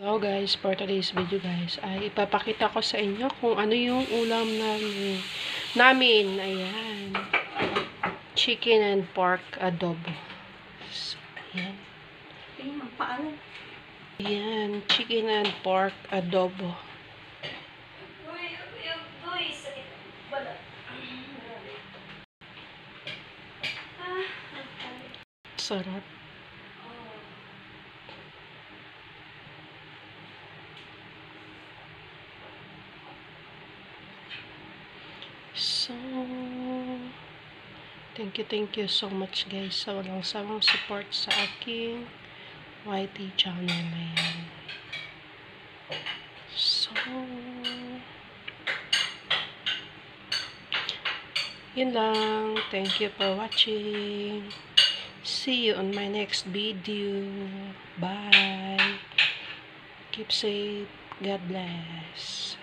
Hello guys, for today's video guys ay ipapakita ko sa inyo kung ano yung ulam namin. Ayan. Chicken and pork adobo. So, ayan. Ayan, chicken and pork adobo. Sarap. So, thank you so much guys sa walang sawang support sa aking YT channel na yan. So, yun lang. Thank you for watching. See you on my next video. Bye. Keep safe. God bless.